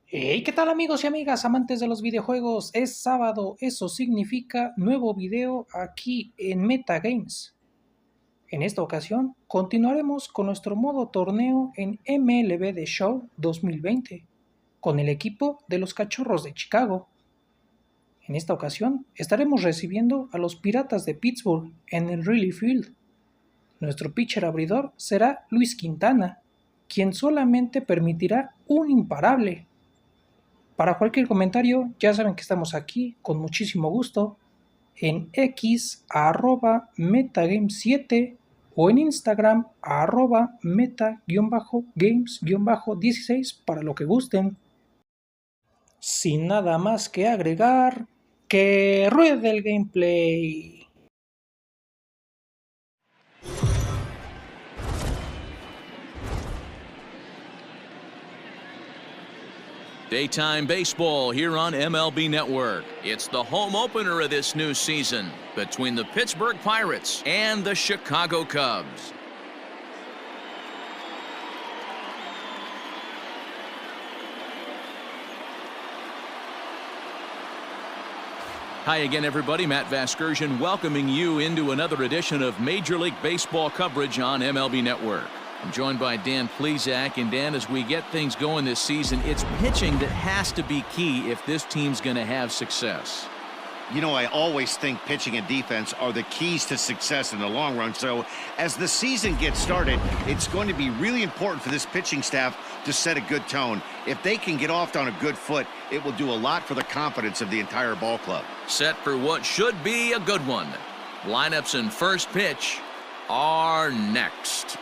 Hey, ¿qué tal amigos y amigas amantes de los videojuegos? Es sábado, eso significa nuevo video aquí en Metagames. En esta ocasión continuaremos con nuestro modo torneo en MLB The Show 2020 con el equipo de los Cachorros de Chicago. En esta ocasión estaremos recibiendo a los Piratas de Pittsburgh en el Wrigley Field. Nuestro pitcher abridor será Luis Quintana, quien solamente permitirá un imparable. Para cualquier comentario, ya saben que estamos aquí con muchísimo gusto en X @metagames7 o en Instagram @meta-games-16 para lo que gusten. Sin nada más que agregar, ¡que ruede el gameplay! Daytime baseball here on MLB Network. It's the home opener of this new season between the Pittsburgh Pirates and the Chicago Cubs. Hi again, everybody. Matt Vasgersian welcoming you into another edition of Major League Baseball coverage on MLB Network. I'm joined by Dan Plesac, and Dan, as we get things going this season, it's pitching that has to be key if this team's going to have success. You know, I always think pitching and defense are the keys to success in the long run. So as the season gets started, it's going to be really important for this pitching staff to set a good tone. If they can get off on a good foot, it will do a lot for the confidence of the entire ball club. Set for what should be a good one. Lineups and first pitch are next.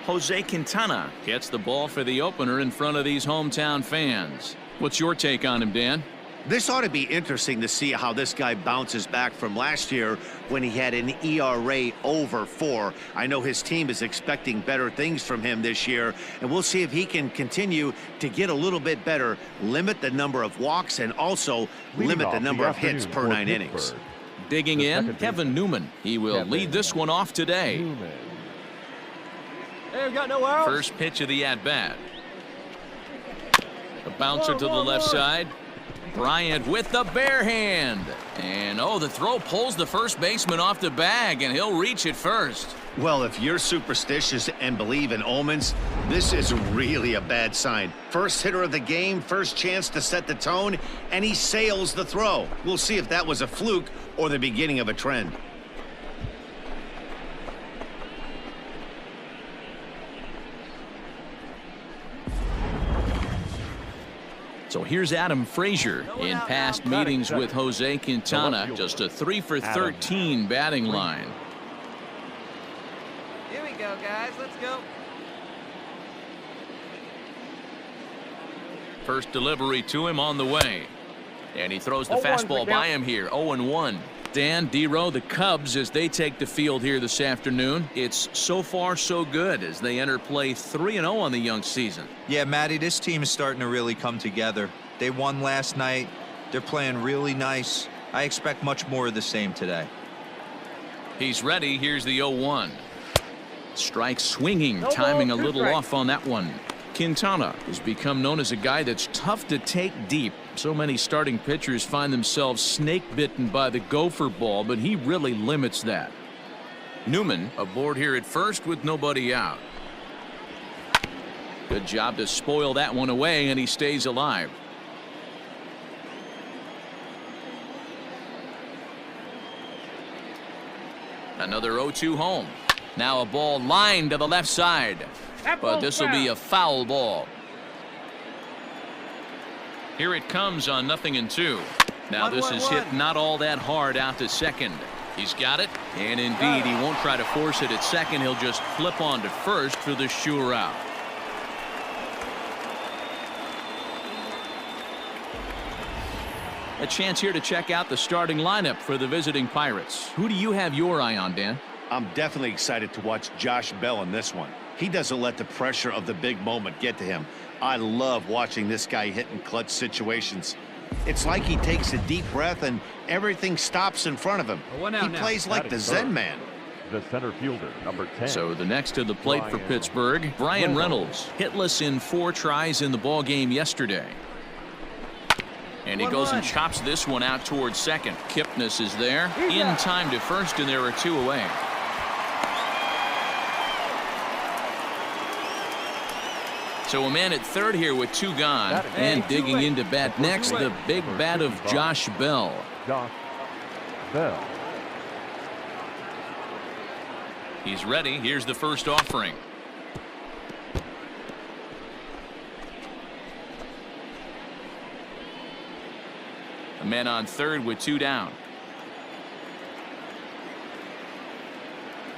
Jose Quintana gets the ball for the opener in front of these hometown fans. What's your take on him, Dan? This ought to be interesting to see how this guy bounces back from last year when he had an ERA over 4. I know his team is expecting better things from him this year, and we'll see if he can continue to get a little bit better, limit the number of walks, and also limit the number of hits per 9 innings. Digging in, Kevin Newman. He will lead this one off today. Hey, we got nowhere else. First pitch of the at-bat. A bouncer to the left side. Bryant with the bare hand. And, oh, the throw pulls the first baseman off the bag, and he'll reach it first. Well, if you're superstitious and believe in omens, this is really a bad sign. First hitter of the game, first chance to set the tone, and he sails the throw. We'll see if that was a fluke or the beginning of a trend. So here's Adam Frazier. In past meetings with Jose Quintana, just a 3 for 13 batting line. Here we go, guys. Let's go. First delivery to him on the way. And he throws the fastball by him here. 0-1. Dan, D-Row, the Cubs, as they take the field here this afternoon, it's so far so good as they enter play 3-0 on the young season. Yeah, Matty, this team is starting to really come together. They won last night. They're playing really nice. I expect much more of the same today. He's ready. Here's the 0-1. Strike swinging, timing a little off on that one. Quintana has become known as a guy that's tough to take deep. So many starting pitchers find themselves snake-bitten by the gopher ball, but he really limits that. Newman aboard here at first with nobody out. Good job to spoil that one away, and he stays alive. Another 0-2 home. Now a ball lined to the left side. But this will be a foul ball. Here it comes on 0-2. Now this is hit not all that hard out to second. He's got it, and indeed he won't try to force it at second. He'll just flip on to first for the sure out. A chance here to check out the starting lineup for the visiting Pirates. Who do you have your eye on, Dan? I'm definitely excited to watch Josh Bell in this one. He doesn't let the pressure of the big moment get to him. I love watching this guy hit in clutch situations. It's like he takes a deep breath and everything stops in front of him. He plays like the Zen man. The center fielder, number 10. So the next to the plate for Pittsburgh, Brian Reynolds, hitless in 4 tries in the ball game yesterday. And he goes and chops this one out towards second. Kipnis is there, in time to first, and there are 2 away. So a man at third here with 2 gone, and digging into bat next, the big bat of Josh Bell. Josh Bell. He's ready. Here's the first offering. A man on third with 2 down.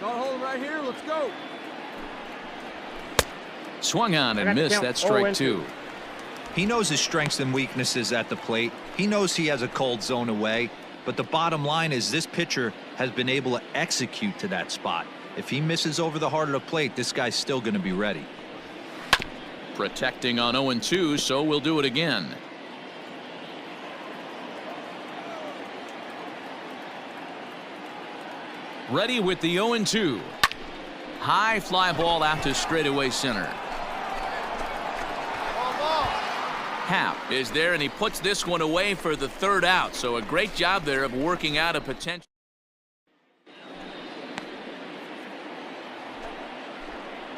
Got a hold right here. Let's go. Swung on and missed. That's strike 2. He knows his strengths and weaknesses at the plate. He knows he has a cold zone away. But the bottom line is this pitcher has been able to execute to that spot. If he misses over the heart of the plate, this guy's still going to be ready. Protecting on 0-2, so we'll do it again. Ready with the 0-2. High fly ball out to straightaway center. Happ is there, and he puts this one away for the 3rd out. So a great job there of working out a potential.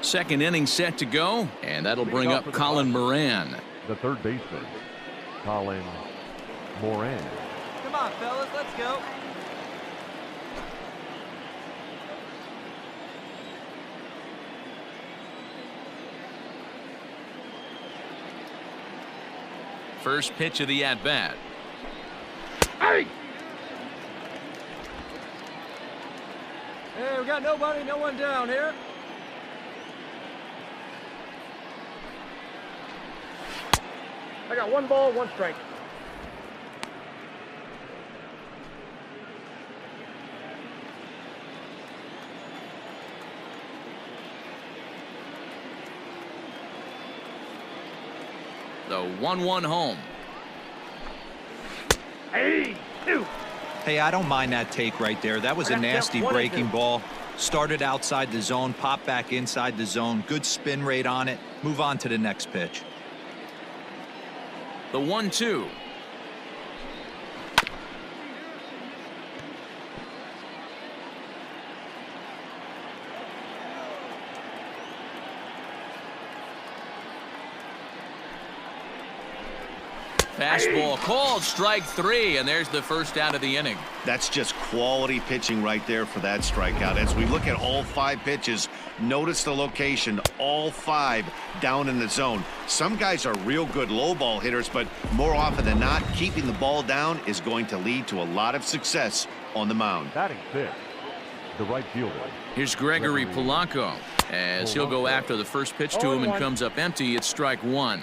Second inning set to go, and that'll bring up Colin Moran. The third baseman, Colin Moran. Come on, fellas, let's go. First pitch of the at-bat. Hey, we got nobody, no one down here. I got 1 ball, 1 strike. The 1-1 home. Hey, I don't mind that take right there. That was a nasty breaking ball. Started outside the zone, popped back inside the zone. Good spin rate on it. Move on to the next pitch. The 1-2. Fastball called, strike 3, and there's the first out of the inning. That's just quality pitching right there for that strikeout. As we look at all 5 pitches, notice the location, all 5 down in the zone. Some guys are real good low ball hitters, but more often than not, keeping the ball down is going to lead to a lot of success on the mound. Batting 5th, the right fielder. Here's Gregory Polanco, as he'll go after the first pitch to him and comes up empty. It's strike 1.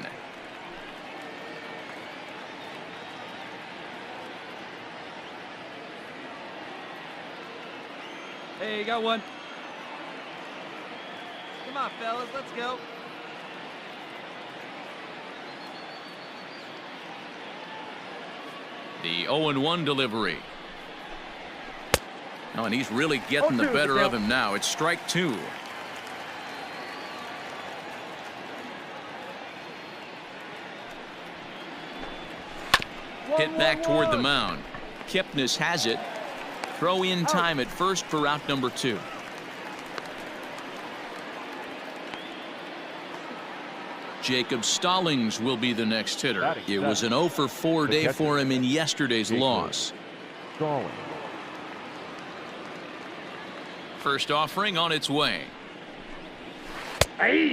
Hey, you got 1. Come on, fellas, let's go. The 0-1 delivery. Oh, and he's really getting the better of him now. It's strike 2. Hit back toward the mound. Kipnis has it. Throw in time at first for out number 2. Jacob Stallings will be the next hitter. It was an 0 for 4 day for him in yesterday's loss. First offering on its way.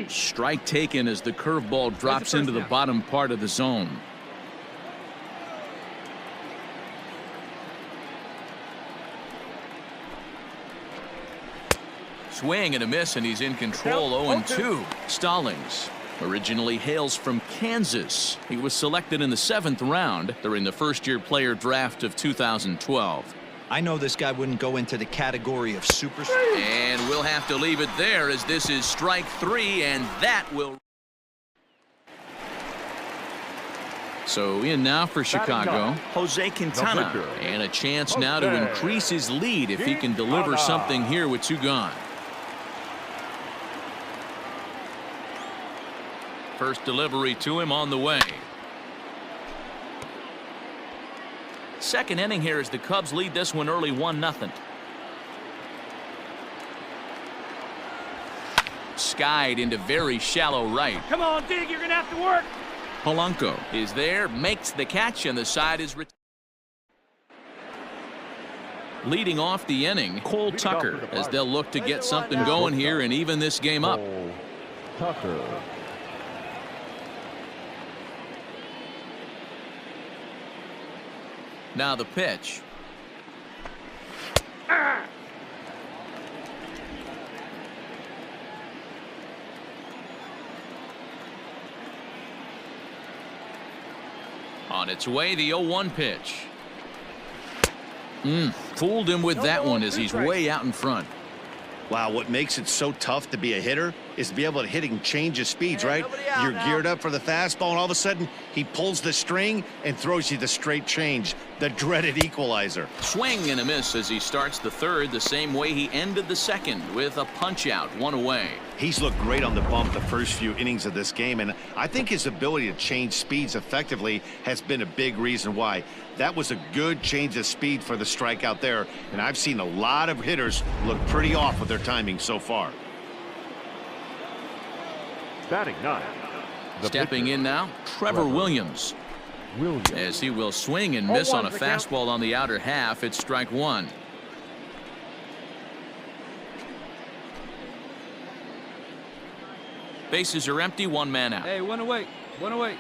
Strike taken as the curveball drops into the bottom part of the zone. swing and a miss, and he's in control. 0-2. Stallings originally hails from Kansas. He was selected in the 7th round during the first-year player draft of 2012. I know this guy wouldn't go into the category of superstar. And we'll have to leave it there, as this is strike 3, and that will. So in now for Chicago, Jose Quintana, and a chance now to increase his lead if he can deliver something here with 2 gone. First delivery to him on the way. Second inning here as the Cubs lead this one early 1-0. Skied into very shallow right. Come on, Dig, you're gonna have to work. Polanco is there, makes the catch, and the side is leading off the inning. Cole Tucker, as they'll look to get something going here and even this game up. Tucker. Now the pitch. On its way, the 0-1 pitch. Fooled him with that one as he's way out in front. Wow, what makes it so tough to be a hitter is to be able to hit and change his speeds, right? You're geared up for the fastball, and all of a sudden, he pulls the string and throws you the straight change, the dreaded equalizer. Swing and a miss as he starts the 3rd, the same way he ended the 2nd, with a punch-out, 1 away. He's looked great on the bump the first few innings of this game, and I think his ability to change speeds effectively has been a big reason why. That was a good change of speed for the strikeout there, and I've seen a lot of hitters look pretty off with their timing so far. Batting 9. Stepping in now, Trevor Williams. As he will swing and miss on a fastball on the outer half. It's strike 1. Bases are empty, 1 man out. Hey, 1 away. 1 away.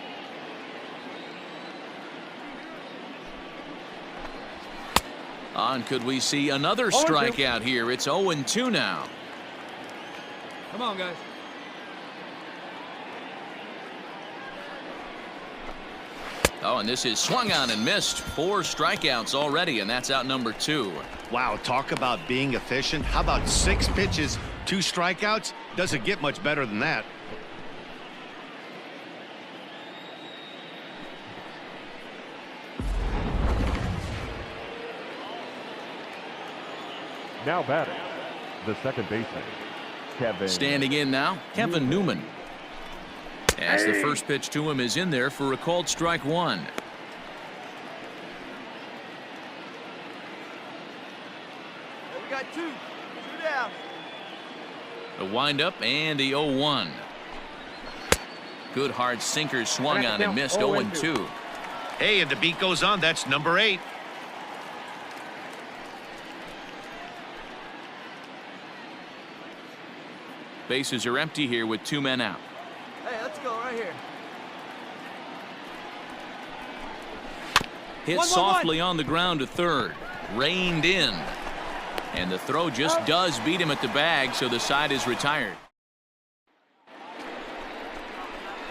On, could we see another strikeout here? It's 0-2 now. Come on, guys. Oh, and this is swung on and missed. 4 strikeouts already, and that's out number 2. Wow, talk about being efficient. How about 6 pitches, 2 strikeouts? Doesn't get much better than that. Now batting, the second baseman, Kevin. Standing in now, Kevin Newman. As the first pitch to him is in there for a called strike 1. Hey, we got 2. 2 down. The windup and the 0-1. Good hard sinker swung on and missed. 0-2. Hey, and the beat goes on. That's number 8. Bases are empty here with 2 men out. Hey, let's go right here. Hit softly on the ground to 3rd. Reined in. And the throw just does beat him at the bag, so the side is retired.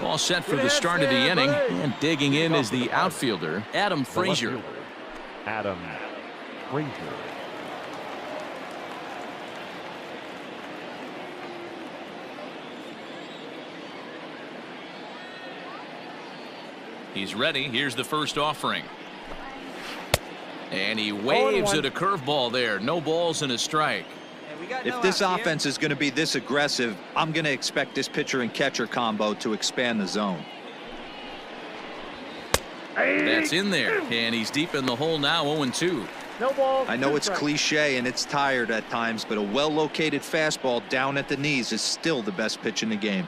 All set for the start of the inning. And digging in is the outfielder, Adam Frazier. Adam Frazier. He's ready. Here's the first offering. And he waves at a curveball there. No balls and a strike. If this offense is going to be this aggressive, I'm going to expect this pitcher and catcher combo to expand the zone. That's in there. And he's deep in the hole now, 0-2. I know it's cliche and it's tired at times, but a well-located fastball down at the knees is still the best pitch in the game.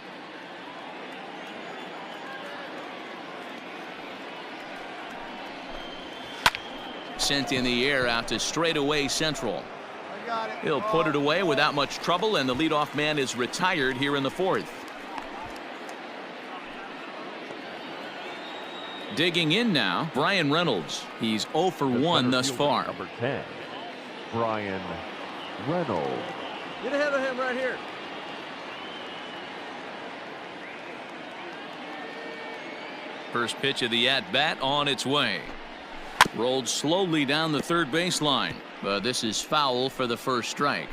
Sent in the air out to straightaway central. He'll put it away without much trouble, and the leadoff man is retired here in the 4th. Digging in now, Brian Reynolds. He's 0 for 1 thus far. Number 10, Brian Reynolds. Get ahead of him right here. First pitch of the at-bat on its way. Rolled slowly down the third baseline, but this is foul for the first strike.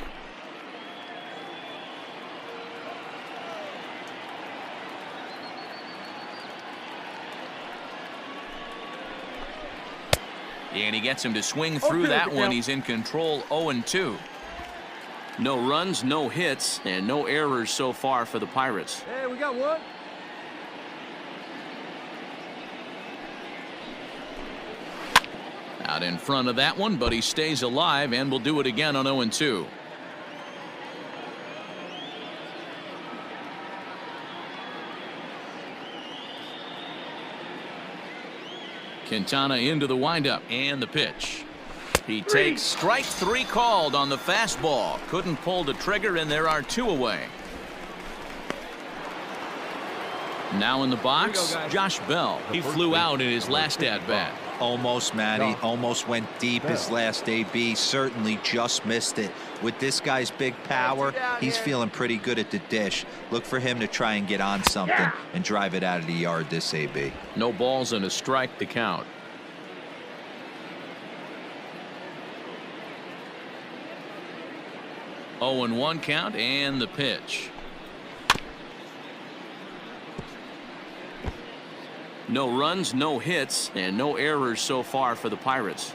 And he gets him to swing through that one. He's in control, 0-2. No runs, no hits, and no errors so far for the Pirates. Hey, we got one. Out in front of that one, but he stays alive and will do it again on 0-2. Quintana into the windup and the pitch. He takes strike three called on the fastball. Couldn't pull the trigger, and there are two away. Now in the box, Josh Bell. He flew out in his last at-bat. Almost, Matty. Almost went deep his last AB. Certainly just missed it. With this guy's big power, he's feeling pretty good at the dish. Look for him to try and get on something and drive it out of the yard this AB. No balls and a strike to count. Oh, and 1 count and the pitch. No runs, no hits, and no errors so far for the Pirates.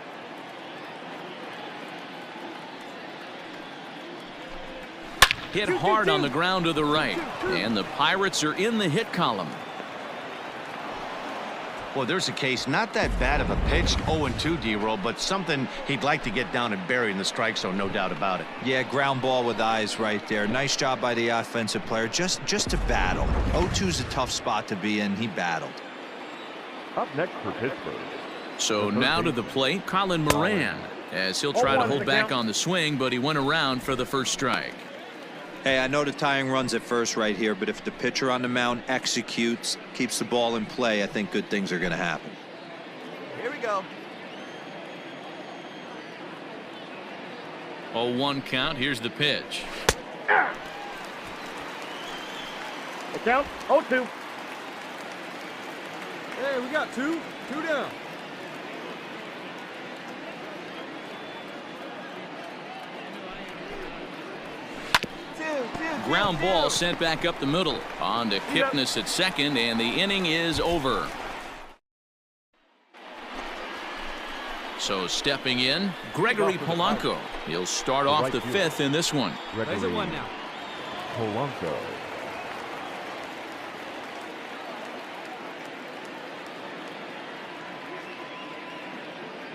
Hit hard on the ground to the right, and the Pirates are in the hit column. Well, there's a case, not that bad of a pitch, 0-2, D-roll, but something he'd like to get down and bury in the strike zone, no doubt about it. Yeah, ground ball with eyes right there. Nice job by the offensive player, just to battle. 0-2 is a tough spot to be in. He battled. Up next for Pittsburgh. So now to the plate, Colin Moran, as he'll try to hold back on the swing, but he went around for the first strike. Hey, I know the tying runs at first right here, but if the pitcher on the mound executes, keeps the ball in play, I think good things are going to happen. Here we go. 0-1 count. Here's the pitch. The count, 0-2. Hey, we got two down. Ground ball sent back up the middle. On to Kipnis at second, and the inning is over. So stepping in, Gregory Polanco. He'll start off the fifth in this one. There's a one now. Polanco.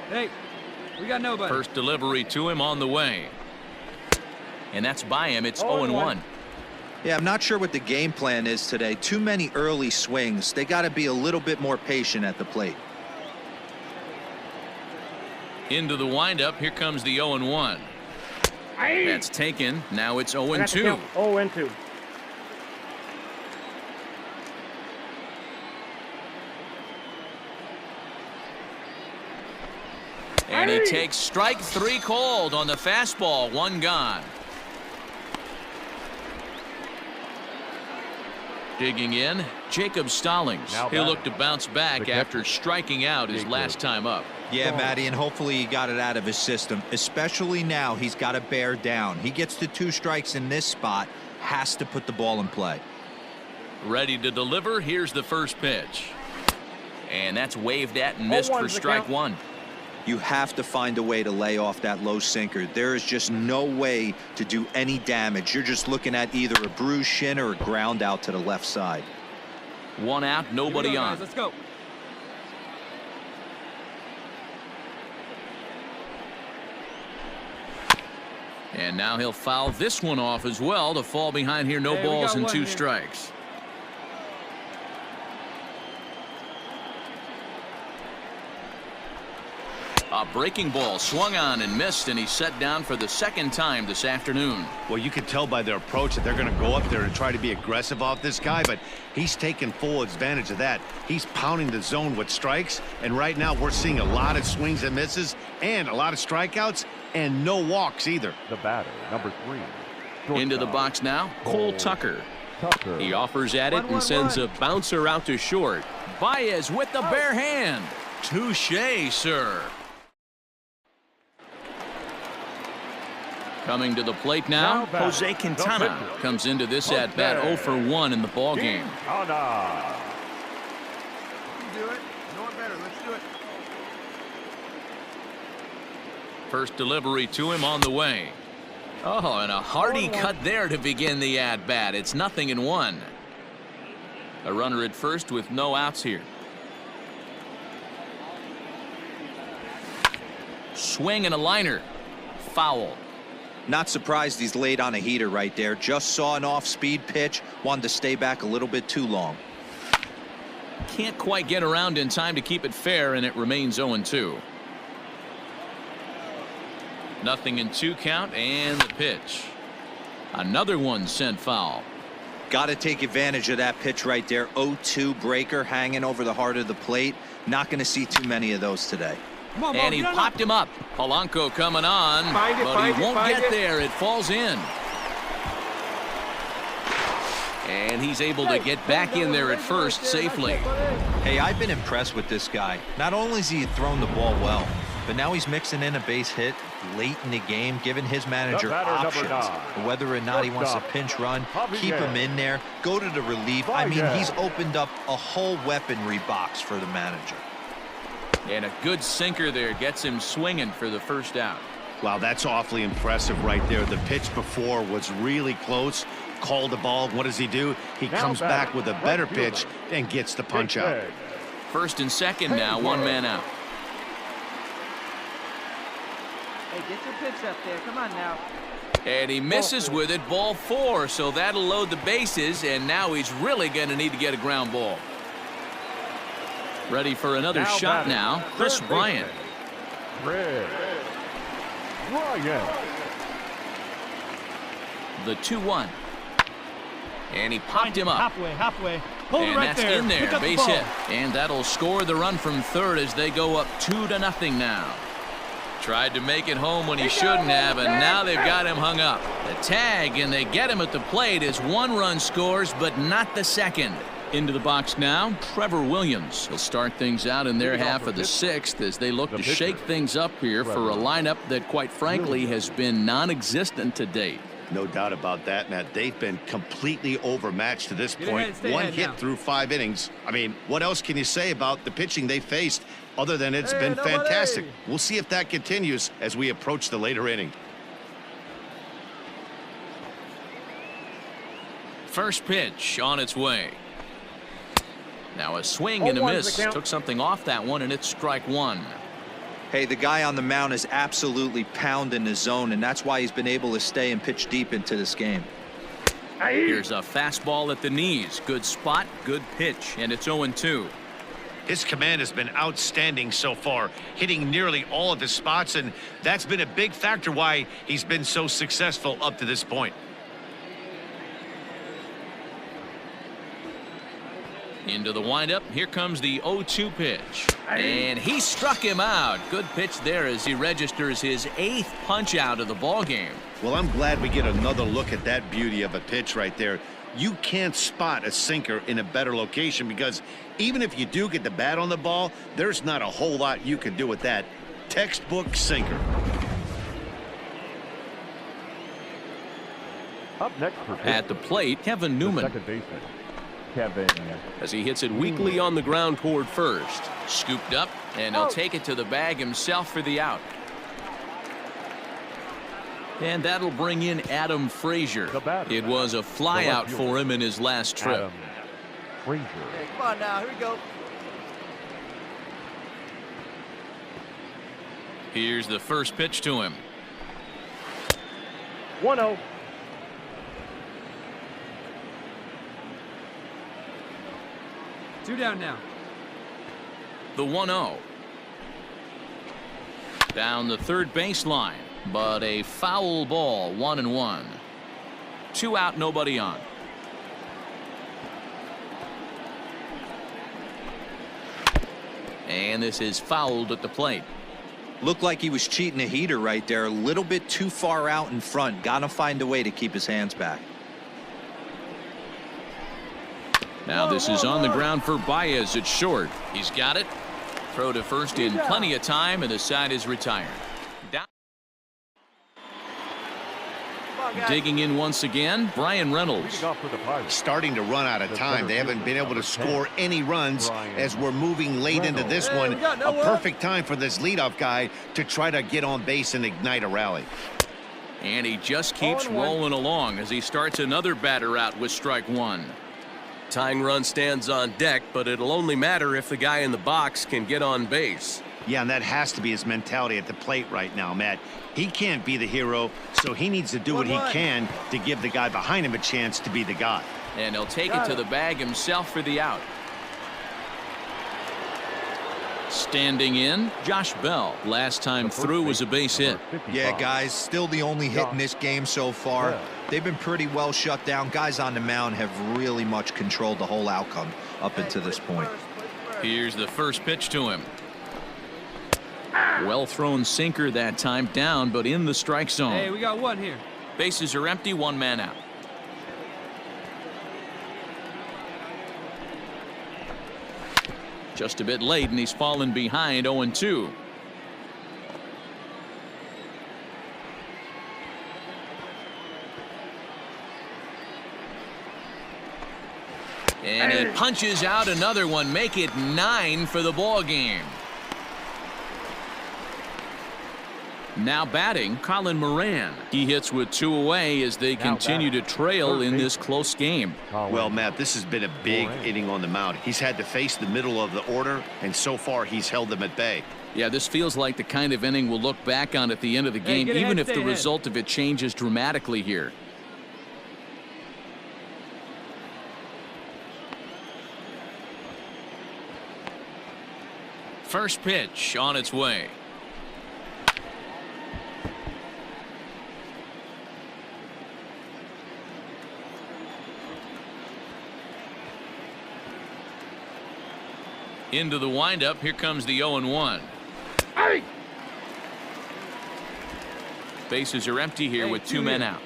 Hey, we got nobody. First delivery to him on the way. And that's by him. It's 0-1. Yeah, I'm not sure what the game plan is today. Too many early swings. They got to be a little bit more patient at the plate. Into the windup. Here comes the 0-1. That's taken. Now it's 0-2. 0-2. And he takes strike three called on the fastball. One gone. Digging in, Jacob Stallings. He'll look to bounce back after striking out his last time up. Yeah, Matty, and hopefully he got it out of his system. Especially now, he's got to bear down. He gets to 2 strikes in this spot, has to put the ball in play. Ready to deliver. Here's the first pitch. And that's waved at and missed for strike one. You have to find a way to lay off that low sinker. There is just no way to do any damage. You're just looking at either a bruised shin or a ground out to the left side. One out, nobody on. Guys, let's go. And now he'll foul this one off as well to fall behind here. No balls and 2 strikes. A breaking ball swung on and missed, and he's set down for the second time this afternoon. Well, you can tell by their approach that they're going to go up there and try to be aggressive off this guy, but he's taking full advantage of that. He's pounding the zone with strikes, and right now we're seeing a lot of swings and misses and a lot of strikeouts and no walks either. The batter, number 3. Into the box now, Cole Tucker. He offers at it and sends a bouncer out to short. Baez with the bare hand. Touché, sir. Coming to the plate now, Jose Quintana comes into this at bat 0 for 1 in the ball game. You do it. No one better. Let's do it. First delivery to him on the way. Oh, and a hearty cut there to begin the at bat. It's 0-1. A runner at first with no outs here. Swing and a liner. Foul. Not surprised he's laid on a heater right there. Just saw an off-speed pitch. Wanted to stay back a little bit too long. Can't quite get around in time to keep it fair, and it remains 0-2. 0-2 count, and the pitch. Another one sent foul. Got to take advantage of that pitch right there. 0-2 breaker hanging over the heart of the plate. Not going to see too many of those today. And he popped him up. Polanco coming on, but he won't get there. It falls in. And he's able to get back in there at first safely. Hey, I've been impressed with this guy. Not only has he thrown the ball well, but now he's mixing in a base hit late in the game, giving his manager options. Whether or not he wants a pinch run, keep him in there, go to the relief. I mean, he's opened up a whole weaponry box for the manager. And a good sinker there gets him swinging for the first out. Wow, that's awfully impressive right there. The pitch before was really close. Called the ball. What does he do? He comes back with a better pitch and gets the punch out. First and second now, one man out. Hey, get your pitch up there. Come on now. And he misses with it, ball 4, so that'll load the bases, and now he's really going to need to get a ground ball. Ready for another shot now, Chris Bryant. The 2-1. And he popped him up. Halfway. Hold and right that's there. in there, base the hit. And that'll score the run from third as they go up 2-0 now. Tried to make it home when he shouldn't have, and now they've got him hung up. The tag, and they get him at the plate as 1 run scores, but not the second. Into the box now, Trevor Williams. He'll start things out in their half of the 6th as they look to shake things up here for a lineup that, quite frankly, has been non-existent to date. No doubt about that, Matt. They've been completely overmatched to this point. One hit through 5 innings. I mean, what else can you say about the pitching they faced other than it's been fantastic? We'll see if that continues as we approach the later inning. First pitch on its way. Now a swing and a miss. Took something off that one, and it's strike 1. Hey, the guy on the mound is absolutely pounding the zone, and that's why he's been able to stay and pitch deep into this game. Here's a fastball at the knees. Good spot, good pitch, and it's 0-2. His command has been outstanding so far, hitting nearly all of his spots, and that's been a big factor why he's been so successful up to this point. Into the windup. Here comes the 0-2 pitch. And he struck him out. Good pitch there as he registers his 8th punch out of the ball game. Well, I'm glad we get another look at that beauty of a pitch right there. You can't spot a sinker in a better location because even if you do get the bat on the ball, there's not a whole lot you can do with that. Textbook sinker. Up next for at the plate, Kevin Newman. second baseman, Kevin. As he hits it weakly on the ground toward first. Scooped up, and he'll take it to the bag himself for the out. And that'll bring in Adam Frazier. It was a flyout for him in his last trip. Adam Frazier. Hey, come on now. Here we go. Here's the first pitch to him. 1-0. Two down now. The 1-0. Down the third baseline, but a foul ball, 1-1. 2 out, nobody on. And this is fouled at the plate. Looked like he was cheating a heater right there. A little bit too far out in front. Gotta find a way to keep his hands back. Now this is on the ground for Baez. It's short. He's got it. Throw to first in plenty of time, and the side is retired. Down. Digging in once again, Brian Reynolds. Starting to run out of time. They haven't been able to score any runs as we're moving late into this one. A perfect time for this leadoff guy to try to get on base and ignite a rally. And he just keeps rolling along as he starts another batter out with strike one. Tying run stands on deck, but it'll only matter if the guy in the box can get on base. Yeah, and that has to be his mentality at the plate right now, Matt. He can't be the hero, so he needs to do what he can to give the guy behind him a chance to be the guy. And he'll take it to the bag himself for the out. Standing in, Josh Bell. Last time through was a base hit. Yeah, guys, still the only hit in this game so far. They've been pretty well shut down. Guys on the mound have really much controlled the whole outcome up until this point. Here's the first pitch to him. Well thrown sinker that time, down but in the strike zone. Hey, we got one here. Bases are empty, one man out. Just a bit late, and he's fallen behind 0-2. And he punches out another one, make it 9 for the ball game. Now batting, Colin Moran. He hits with 2 away as they continue to trail in this close game. Well, Matt, this has been a big inning on the mound. He's had to face the middle of the order, and so far he's held them at bay. Yeah, this feels like the kind of inning we'll look back on at the end of the game, even if the result of it changes dramatically here. First pitch on its way. Into the windup. Here comes the 0-1. Hey! Bases are empty here with 2 men out.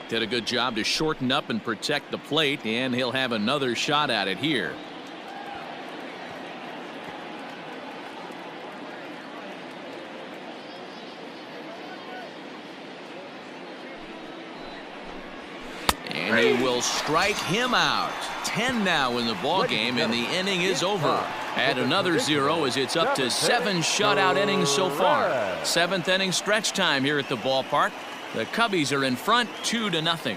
Did a good job to shorten up and protect the plate, and he'll have another shot at it here. And he will strike him out. 10 now in the ball game, and the inning is over. Add another 0 as it's up to 7 shutout innings so far. 7th inning stretch time here at the ballpark. The Cubbies are in front 2-0.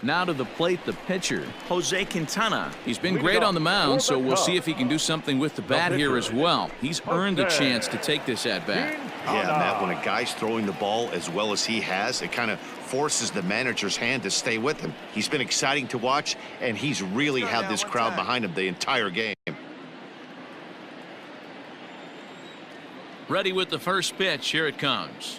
Now to the plate, the pitcher, Jose Quintana. He's been great on the mound, so we'll see if he can do something with the bat here as well. He's earned a chance to take this at bat. Yeah, Matt, when a guy's throwing the ball as well as he has, it kind of forces the manager's hand to stay with him. He's been exciting to watch, and he's really had this crowd behind him the entire game. Ready with the first pitch. Here it comes.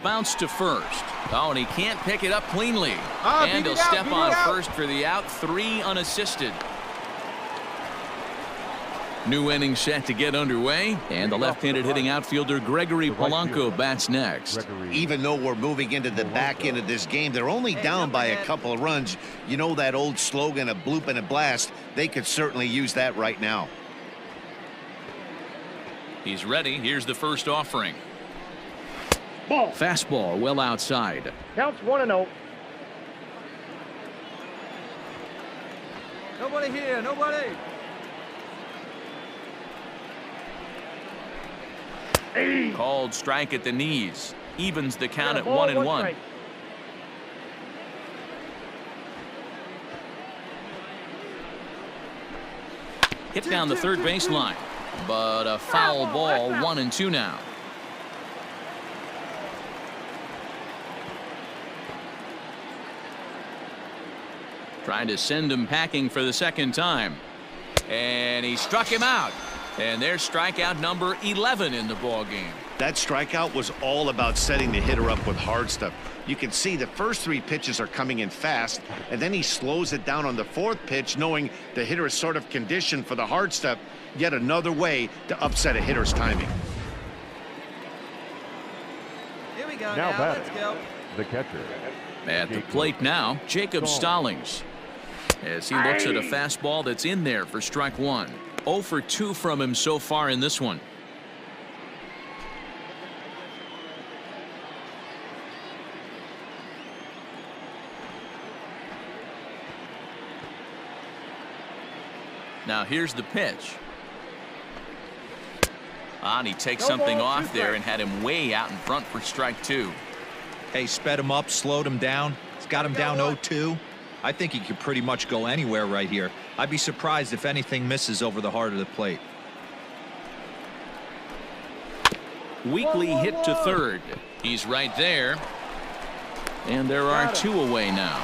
Bounce to first. Oh, and he can't pick it up cleanly. And he'll step on first for the out. 3 unassisted. New inning set to get underway, and the left-handed hitting outfielder Gregory Polanco bats next. Even though we're moving into the back end of this game, they're only down by a couple of runs. You know that old slogan, a bloop and a blast? They could certainly use that right now. He's ready. Here's the first offering. Ball. Fastball well outside. Counts 1-0. Nobody here, nobody. Called strike at the knees. Evens the count at 1-1. Hit down the third baseline, but a foul ball. 1-2 now. Trying to send him packing for the second time, and he struck him out. And there's strikeout number 11 in the ball game. That strikeout was all about setting the hitter up with hard stuff. You can see the first 3 pitches are coming in fast, and then he slows it down on the 4th pitch, knowing the hitter is sort of conditioned for the hard stuff. Yet another way to upset a hitter's timing. Here we go. Now Let's go. the catcher. At the plate now, Jacob Stallings, as he looks at a fastball that's in there for strike 1. 0 for 2 from him so far in this one. Now here's the pitch. And he takes something off there and had him way out in front for strike 2. Hey, sped him up, slowed him down. It's got him down 0-2. I think he could pretty much go anywhere right here. I'd be surprised if anything misses over the heart of the plate. Weekly hit to third. He's right there. And there are 2 away now.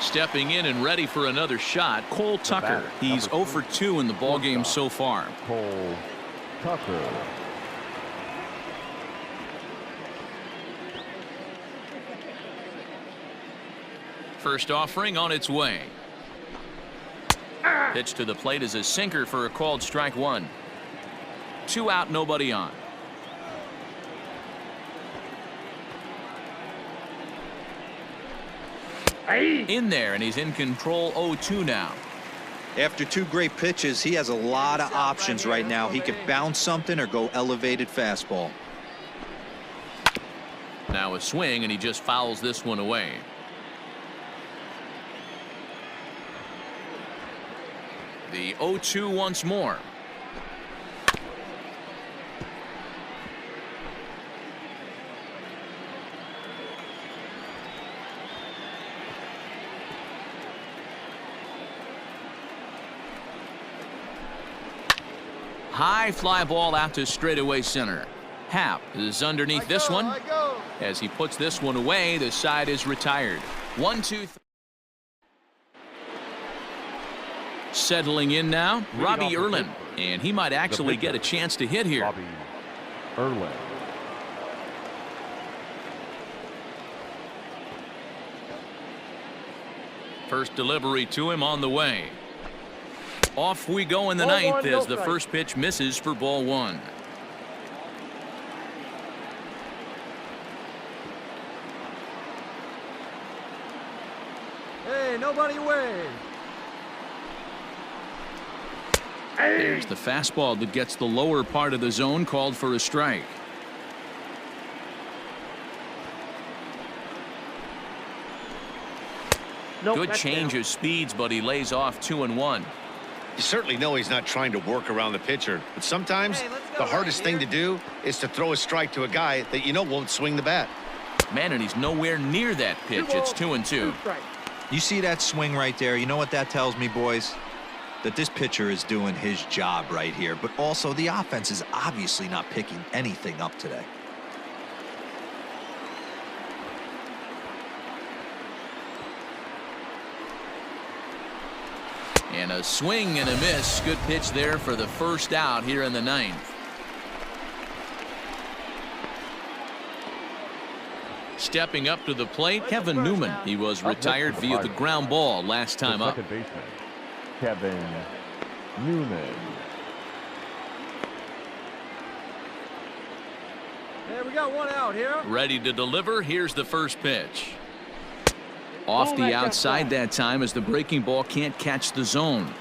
Stepping in and ready for another shot, Cole Tucker. He's 0 for 2 in the ballgame so far. Cole Tucker. First offering on its way. Pitch to the plate is a sinker for a called strike 1. 2 out, nobody on. In there, and he's in control. 0-2 now. After 2 great pitches, he has a lot of options right now. He could bounce something or go elevated fastball. Now a swing, and he just fouls this one away. The 0-2 once more. High fly ball out to straightaway center. Happ is underneath this one. As he puts this one away, the side is retired. 1-2. Settling in now, Robbie Erlin, and he might actually get a chance to hit here. Robbie Erlin. First delivery to him on the way. Off we go in the 9th as the first pitch misses for ball 1. Hey, nobody away. There's the fastball that gets the lower part of the zone, called for a strike. Good change of speeds, but he lays off 2-1. You certainly know he's not trying to work around the pitcher, but sometimes the hardest thing to do is to throw a strike to a guy that you know won't swing the bat. Man, and he's nowhere near that pitch. It's 2-2. You see that swing right there? You know what that tells me, boys? That this pitcher is doing his job right here, but also the offense is obviously not picking anything up today. And a swing and a miss. Good pitch there for the first out here in the 9th. Stepping up to the plate, Kevin Newman. He was retired via the ground ball last time up. Second baseman, Kevin Newman. Hey, we got 1 out here. Ready to deliver. Here's the first pitch. Off the outside that time as the breaking ball can't catch the zone.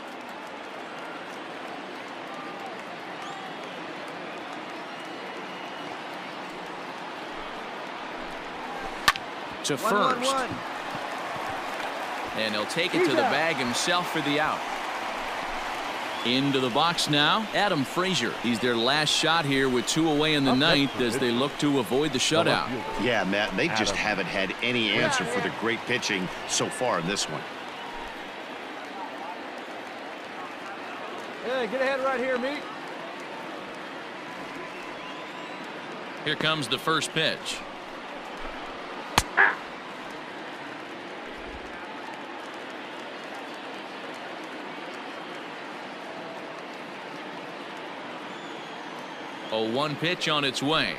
To first. And he'll take it to the bag himself for the out. Into the box now, Adam Frazier. He's their last shot here with 2 away in the 9th as they look to avoid the shutout. Yeah, Matt, they just haven't had any answer for the great pitching so far in this one. Hey, get ahead right here, Meek. Here comes the first pitch. 0-1 pitch on its way.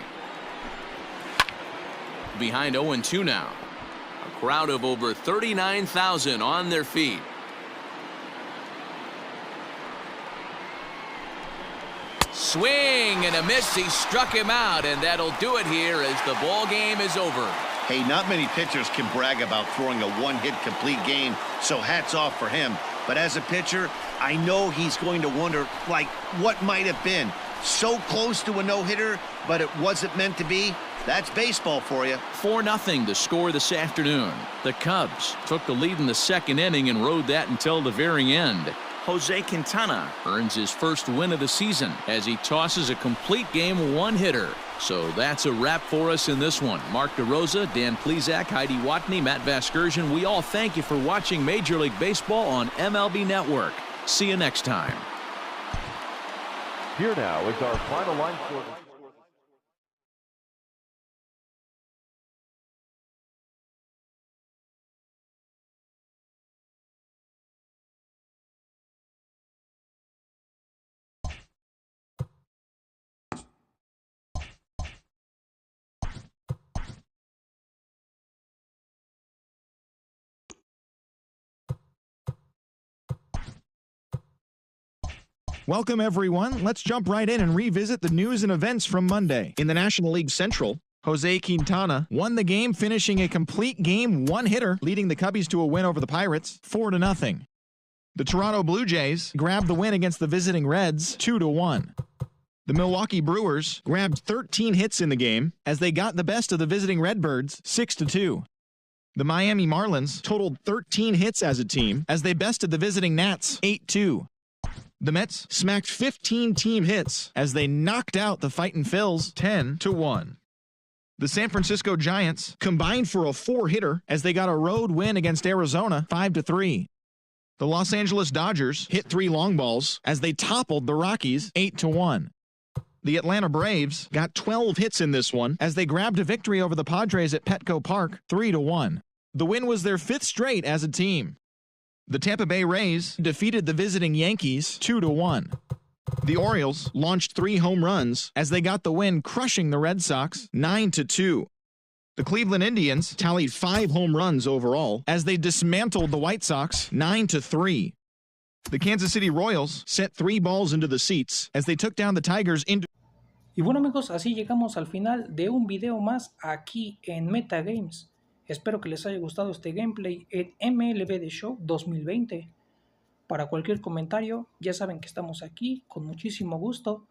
Behind 0-2 now. A crowd of over 39,000 on their feet. Swing and a miss. He struck him out, and that'll do it here as the ball game is over. Hey, not many pitchers can brag about throwing a one-hit complete game, so hats off for him. But as a pitcher, I know he's going to wonder, like, what might have been. So close to a no-hitter, but it wasn't meant to be. That's baseball for you. 4-0 the score this afternoon. The Cubs took the lead in the second inning and rode that until the very end. Jose Quintana earns his first win of the season as he tosses a complete game one-hitter. So that's a wrap for us in this one. Mark DeRosa, Dan Plesac, Heidi Watney, Matt Vasgersian, we all thank you for watching Major League Baseball on MLB Network. See you next time. Here now is our final line score. Welcome, everyone. Let's jump right in and revisit the news and events from Monday. In the National League Central, Jose Quintana won the game, finishing a complete game one-hitter, leading the Cubbies to a win over the Pirates, 4-0. The Toronto Blue Jays grabbed the win against the visiting Reds, 2-1. The Milwaukee Brewers grabbed 13 hits in the game as they got the best of the visiting Redbirds, 6-2. The Miami Marlins totaled 13 hits as a team as they bested the visiting Nats, 8-2. The Mets smacked 15 team hits as they knocked out the Fightin' Phils 10-1. The San Francisco Giants combined for a 4-hitter as they got a road win against Arizona 5-3. The Los Angeles Dodgers hit 3 long balls as they toppled the Rockies 8-1. The Atlanta Braves got 12 hits in this one as they grabbed a victory over the Padres at Petco Park 3-1. The win was their 5th straight as a team. The Tampa Bay Rays defeated the visiting Yankees 2-1. The Orioles launched 3 home runs as they got the win, crushing the Red Sox 9-2. The Cleveland Indians tallied 5 home runs overall as they dismantled the White Sox 9-3. The Kansas City Royals sent 3 balls into the seats as they took down the Tigers into... Y bueno, amigos, así llegamos al final de un video más aquí en Metagames. Espero que les haya gustado este gameplay en MLB The Show 2020. Para cualquier comentario, ya saben que estamos aquí con muchísimo gusto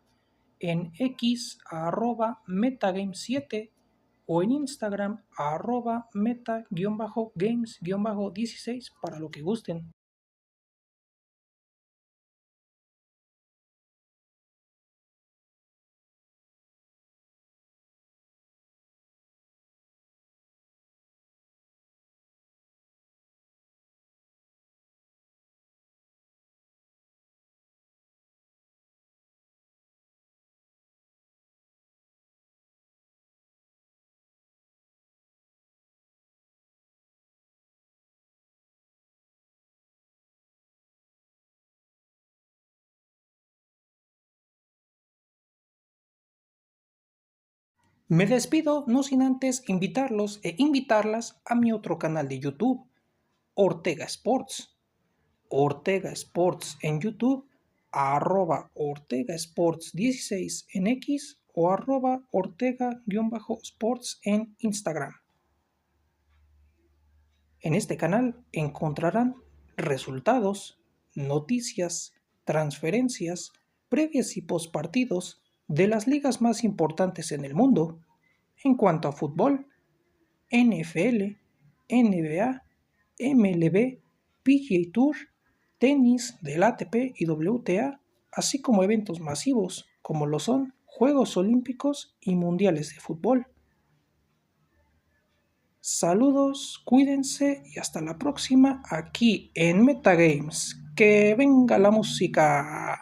en X @metagame7 o en Instagram @meta-games-16 para lo que gusten. Me despido no sin antes invitarlos e invitarlas a mi otro canal de YouTube, Ortega Sports. Ortega Sports en YouTube, @Ortega Sports 16 en X o @Ortega-Sports en Instagram. En este canal encontrarán resultados, noticias, transferencias, previas y postpartidos de las ligas más importantes en el mundo en cuanto a fútbol, NFL, NBA, MLB, PGA Tour, tenis del ATP y WTA, así como eventos masivos como lo son Juegos Olímpicos y Mundiales de Fútbol. Saludos, cuídense y hasta la próxima aquí en Metagames. ¡Que venga la música!